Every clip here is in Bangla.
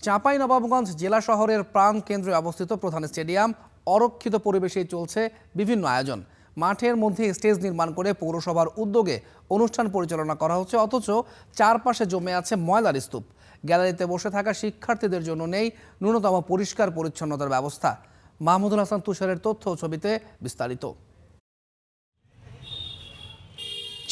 চাঁপাইনবাবগঞ্জ জেলা শহরের প্রাণকেন্দ্রে অবস্থিত প্রধান স্টেডিয়াম অরক্ষিত পরিবেশেই চলছে বিভিন্ন আয়োজন। মাঠের মধ্যে স্টেজ নির্মাণ করে পৌরসভার উদ্যোগে অনুষ্ঠান পরিচালনা করা হচ্ছে, অথচ চারপাশে জমে আছে ময়লার স্তূপ। গ্যালারিতে বসে থাকা শিক্ষার্থীদের জন্য নেই ন্যূনতম পরিষ্কার পরিচ্ছন্নতার ব্যবস্থা। মাহমুদুল হাসান তুষারের তথ্য ও ছবিতে বিস্তারিত।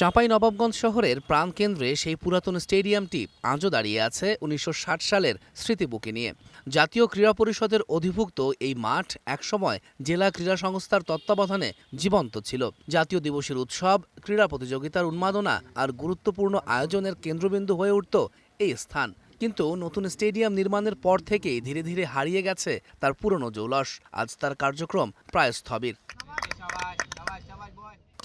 চাঁপাইনবাবগঞ্জ শহরের প্রাণকেন্দ্রে সেই পুরাতন স্টেডিয়ামটি আজও দাঁড়িয়ে আছে ১৯৬০ সালের স্মৃতিবুকে নিয়ে। জাতীয় ক্রীড়া পরিষদের অধিভুক্ত এই মাঠ একসময় জেলা ক্রীড়া সংস্থার তত্ত্বাবধানে জীবন্ত ছিল। জাতীয় দিবসের উৎসব, ক্রীড়া প্রতিযোগিতার উন্মাদনা আর গুরুত্বপূর্ণ আয়োজনের কেন্দ্রবিন্দু হয়ে উঠত এই স্থান। কিন্তু নতুন স্টেডিয়াম নির্মাণের পর থেকেই ধীরে ধীরে হারিয়ে গেছে তার পুরনো জৌলস। আজ তার কার্যক্রম প্রায় স্থবির।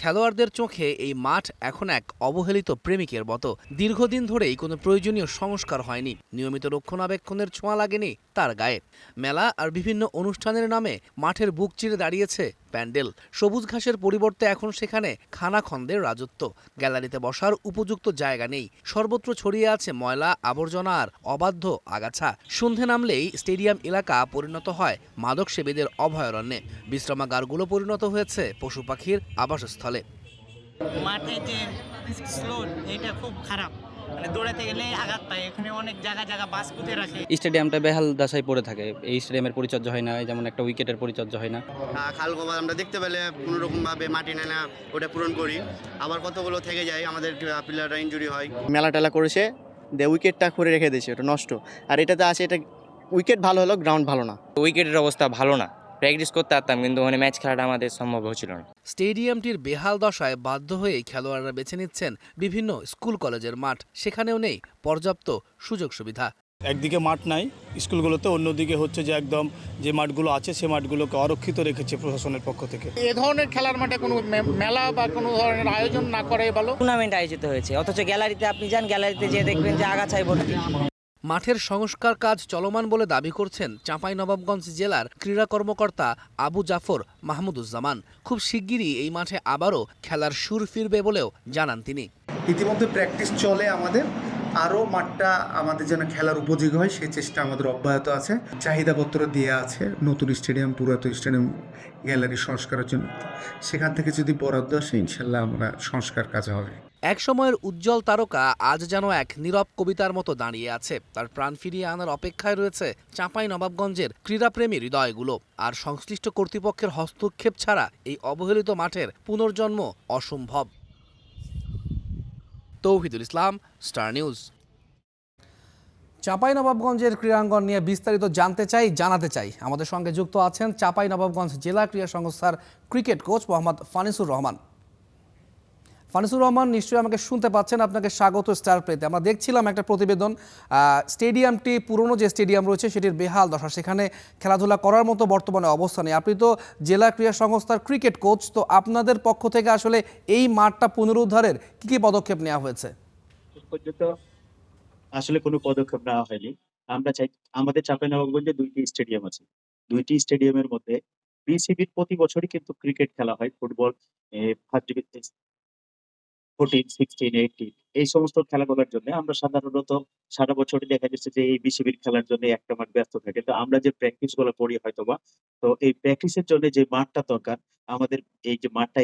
খেলোয়াড়দের চোখে এই মাঠ এখন এক অবহেলিত প্রেমিকের মতো। দীর্ঘদিন ধরেই কোনো প্রয়োজনীয় সংস্কার হয়নি, নিয়মিত রক্ষণাবেক্ষণের ছোঁয়া লাগেনি তার গায়ে। মেলা আর বিভিন্ন অনুষ্ঠানের নামে মাঠের বুক চিরে দাঁড়িয়েছে প্যান্ডেল। সবুজ ঘাসের পরিবর্তে এখন সেখানে খানাখন্দের রাজত্ব। গ্যালারিতে বসার উপযুক্ত জায়গা নেই, সর্বত্র ছড়িয়ে আছে ময়লা, আবর্জনা আর অবাধ্য আগাছা। সন্ধে নামলেই স্টেডিয়াম এলাকা পরিণত হয় মাদক সেবীদের অভয়ারণ্যে। বিশ্রামাগারগুলো পরিণত হয়েছে পশু পাখির আবাসস্থলে। মাঠে যে স্লোট এটা খুব খারাপ, মানে দৌড়াতে গেলে আঘাত পায়। এখানে অনেক জায়গা বাস পুঁতে রাখে। স্টেডিয়ামটা বেহাল দশায় পড়ে থাকে। এই স্টেডিয়ামের পরিচর্যা হয় না, যেমন একটা উইকেটের পরিচর্যা হয় না। খালগোবা আমরা দেখতে পেলে কোনোরকমভাবে মাটি নেয় না, ওটা পূরণ করি। আবার কতগুলো থেকে যায়, আমাদের প্লেয়াররা ইনজুরি হয়। মেলা টেলা করেছে, উইকেটটা করে রেখে দিয়েছে, ওটা নষ্ট। আর এটাতে আছে, এটা উইকেট ভালো হলো, গ্রাউন্ড ভালো না। উইকেটের অবস্থা ভালো না, প্র্যাকটিস করতে পারতাম কিন্তু মানে ম্যাচ খেলাটা আমাদের সম্ভব হচ্ছিল না। স্টেডিয়ামটির বেহাল দশায় বাধ্য হয়ে খেলোয়াড়রা বেছে নিচ্ছেন বিভিন্ন স্কুল কলেজের মাঠ। সেখানেও নেই পর্যাপ্ত সুযোগ সুবিধা। একদিকে মাঠ নাই স্কুলগুলোতে, অন্যদিকে হচ্ছে যে একদম যে মাঠগুলো আছে সে মাঠগুলোকে অরক্ষিত রেখেছে প্রশাসনের পক্ষ থেকে। এ ধরনের খেলার মাঠে কোনো মেলা বা কোনো ধরনের আয়োজন না করে ভালো। টুর্নামেন্ট আয়োজিত হয়েছে, অথচ গ্যালারিতে আপনি যান, গ্যালারিতে যেয়ে দেখবেন যে আগাছাই ভর্তি। মাঠের সংস্কার কাজ চলমান বলে দাবি করছেন চাঁপাইনবাবগঞ্জ জেলার ক্রীড়া কর্মকর্তা আবু জাফর মাহমুদুজ্জামান। খুব শিগগিরই এই মাঠে আবারও খেলার সুর ফিরবে বলেও জানান তিনি। ইতিমধ্যে প্র্যাকটিস চলে আমাদের, আরও মাঠটা আমাদের যেন খেলার উপযোগী হয় সেই চেষ্টা আমাদের অব্যাহত আছে। চাহিদাপত্র দেওয়া আছে নতুন স্টেডিয়াম, পুরাতন স্টেডিয়াম, গ্যালারি সংস্কারের জন্য। সেখান থেকে যদি বরাদ্দ আসে ইনশাল্লাহ আমরা সংস্কার কাজ হবে। এক সময়ের উজ্জ্বল তারকা আজ যেন এক নীরব কবিতার মতো দাঁড়িয়ে আছে। তার প্রাণ ফিরিয়ে আনার অপেক্ষায় রয়েছে চাঁপাইনবাবগঞ্জের ক্রীড়াপ্রেমী হৃদয়গুলো। আর সংশ্লিষ্ট কর্তৃপক্ষের হস্তক্ষেপ ছাড়া এই অবহেলিত মাঠের পুনর্জন্ম অসম্ভব। তৌহিদুল ইসলাম, স্টার নিউজ। চাঁপাইনবাবগঞ্জের ক্রীড়াঙ্গন নিয়ে বিস্তারিত জানাতে চাই আমাদের সঙ্গে যুক্ত আছেন চাঁপাইনবাবগঞ্জ জেলা ক্রীড়া সংস্থার ক্রিকেট কোচ মোহাম্মদ ফানিসুর রহমান। ফানিসুর রহমান, নিশ্চয়ই আমাকে শুনতে পাচ্ছেন। আপনাকে স্বাগত স্টার প্লেতে। আমরা দেখছিলাম একটা প্রতিবেদন, স্টেডিয়ামটি পুরনো যে স্টেডিয়াম রয়েছে সেটির বেহাল দশা, সেখানে খেলাধুলা করার মতো বর্তমানে অবস্থা নেই। আপনি তো জেলা ক্রীড়া সংস্থার ক্রিকেট কোচ, তো আপনাদের পক্ষ থেকে আসলে এই মাঠটা পুনরুদ্ধারের কি পদক্ষেপ নেওয়া হয়েছে? পর্যন্ত আসলে কোনো পদক্ষেপ নেওয়া হয়নি। আমরা চাই, আমাদের চাঁপাইনবাবগঞ্জে ২টি স্টেডিয়াম আছে। ২টি স্টেডিয়ামের মধ্যে বিসিবির প্রতি বছরই কিন্তু ক্রিকেট খেলা হয়। ফুটবল, ফার্স্ট ডিভিশন 14, 16, 18 এই সমস্ত খেলাগুলোর জন্য আমরা সাধারণত সারা বছরই দেখা যাচ্ছে যে এই বিসিবির খেলার জন্য একটা মাঠ ব্যস্ত থাকে। তো আমরা যে প্র্যাকটিস গুলো করি হয়তোবা, তো এই প্র্যাকটিসের জন্য যে মাঠটা দরকার, আমাদের এই যে মাঠটা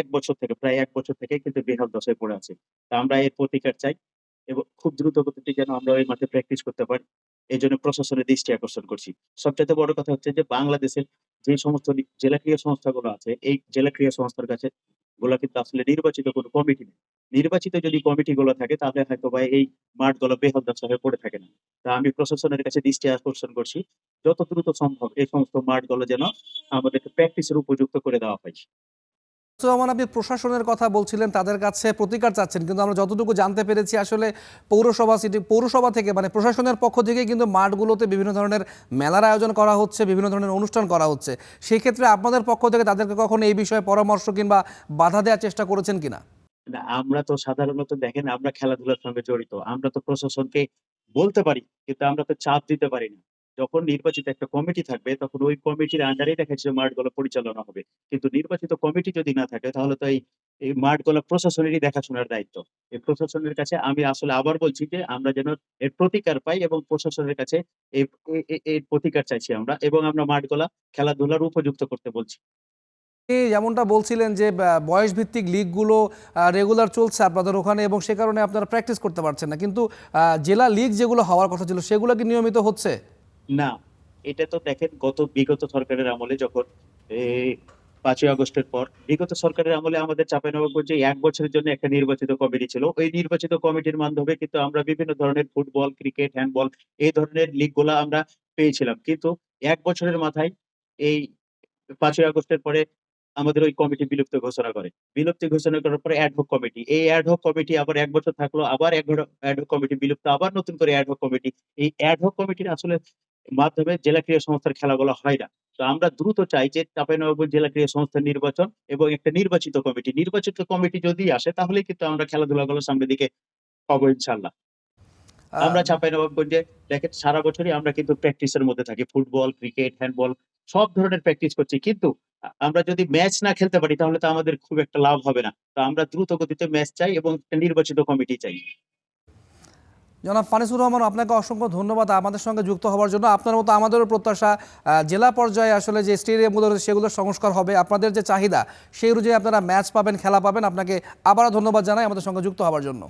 এক বছর থেকে, প্রায় ১ বছর থেকে কিন্তু বেহাল দশায় পড়ে আছে। তা আমরা এর প্রতিকার চাই এবং খুব দ্রুত গতিতে যেন আমরা ওই মাঠে প্র্যাকটিস করতে পারি। এজন্য প্রশাসনের দৃষ্টি আকর্ষণ করছি। সবচাইতে বড় কথা হচ্ছে যে বাংলাদেশের যে সমস্ত জেলা ক্রীড়া সংস্থাগুলো আছে, এই জেলা ক্রীড়া সংস্থার কাছে গুলা কিন্তু আসলে নির্বাচিত কোনো কমিটি নেই। নির্বাচিত যদি কমিটিগুলো থাকে তাহলে হয়তোবা এই মাঠগুলো বেহাল দশা হয়ে পড়ে থাকে না। তা আমি প্রশাসনের কাছে দৃষ্টি আকর্ষণ করছি, যত দ্রুত সম্ভব এই সমস্ত মাঠগুলো যেন আমাদেরকে প্র্যাকটিসের উপযুক্ত করে দেওয়া হয়। রহমান, আপনি প্রশাসনের কথা বলছিলেন, তাদের কাছে প্রতিকার চাচ্ছেন, কিন্তু আমরা যতটুকু জানতে পেরেছি আসলে পৌরসভা থেকে, মানে প্রশাসনের পক্ষ থেকে কিন্তু মাঠগুলোতে বিভিন্ন ধরনের মেলার আয়োজন করা হচ্ছে, বিভিন্ন ধরনের অনুষ্ঠান করা হচ্ছে। সেই ক্ষেত্রে আপনাদের পক্ষ থেকে তাদেরকে কখনো এই বিষয়ে পরামর্শ কিংবা বাধা দেওয়ার চেষ্টা করেছেন কিনা? না, আমরা তো সাধারণত দেখেন আমরা খেলাধুলার সঙ্গে জড়িত। আমরা তো প্রশাসনকে বলতে পারি, কিন্তু আমরা তো চাপ দিতে পারি না। যখন নির্বাচিত একটা কমিটি থাকবে তখন ওই কমিটির আন্ডারেই দেখা যাচ্ছে মাঠগুলো পরিচালনা হবে। কিন্তু নির্বাচিত কমিটি যদি না থাকে তাহলে তো এই মাঠগুলো প্রশাসনেরই দেখাশোনার দায়িত্ব। এই প্রশাসনের কাছে আমি আসলে আবার বলছি যে আমরা যেন এর প্রতিকার পাই এবং প্রশাসনের কাছে এই এর প্রতিকার চাইছি আমরা, এবং আমরা মাঠগুলা খেলাধুলার উপযুক্ত করতে বলছি। যেমনটা বলছিলেন যে বয়স ভিত্তিক লিগগুলো রেগুলার চলছে আপনাদের ওখানে এবং সে কারণে আপনারা প্র্যাকটিস করতে পারছেন না, কিন্তু জেলা লিগ যেগুলো হওয়ার কথা ছিল সেগুলো কি নিয়মিত হচ্ছে? না, এটা তো দেখেন বিগত সরকারের আমলে যখন ৫ই আগস্টের পর বিগত সরকারের আমলে আমাদের চাঁপাইনবাবগঞ্জে ১ বছরের জন্য একটা নির্বাচিত কমিটি ছিল। ওই নির্বাচিত কমিটির মাধ্যমে কিন্তু আমরা বিভিন্ন ধরনের ফুটবল, ক্রিকেট, হ্যান্ডবল এই ধরনের লিগগুলা আমরা পেয়েছিলাম। কিন্তু ১ বছরের মাথায় এই ৫ই আগস্টের পরে আমাদের ওই কমিটি বিলুপ্ত ঘোষণা করে। বিলুপ্তি ঘোষণা করার পরে অ্যাড হক কমিটি। এই অ্যাড হক কমিটি আবার ১ বছর থাকলো, আবার অ্যাড হক কমিটি বিলুপ্ত, আবার নতুন করে অ্যাড হক কমিটি। এই অ্যাড হক কমিটির আসলে মাধ্যমে জেলা ক্রীড়া সংস্থার খেলাগুলো হয় না। তো আমরা দ্রুত চাই যে চাঁপাইনবাবগঞ্জ জেলা ক্রীড়া সংস্থার নির্বাচন এবং একটা নির্বাচিত কমিটি। নির্বাচিত কমিটি যদি আসে তাহলেই কিন্তু আমরা খেলাধুলাগুলো সামনের দিকে পাবো ইনশাআল্লাহ। আমরা চাঁপাইনবাবগঞ্জে দেখেন সারা বছরই আমরা কিন্তু প্র্যাকটিসের মধ্যে থাকি। ফুটবল, ক্রিকেট, হ্যান্ডবল সব ধরনের প্র্যাকটিস করছি। কিন্তু আমরা যদি ম্যাচ না খেলতে পারি তাহলে তো আমাদের খুব একটা লাভ হবে না। তো আমরা দ্রুত গতিতে ম্যাচ চাই এবং একটা নির্বাচিত কমিটি চাই। জনাব ফানিসুর রহমান, আপনাকে অসংখ্য ধন্যবাদ আমাদের সঙ্গে যুক্ত হওয়ার জন্য। আপনার মতো আমাদেরও প্রত্যাশা জেলা পর্যায়ে আসলে যে স্টেডিয়ামগুলো রয়েছে সেগুলোর সংস্কার হবে, আপনাদের যে চাহিদা সেই অনুযায়ী আপনারা ম্যাচ পাবেন, খেলা পাবেন। আপনাকে আবারও ধন্যবাদ জানাই আমাদের সঙ্গে যুক্ত হওয়ার জন্য।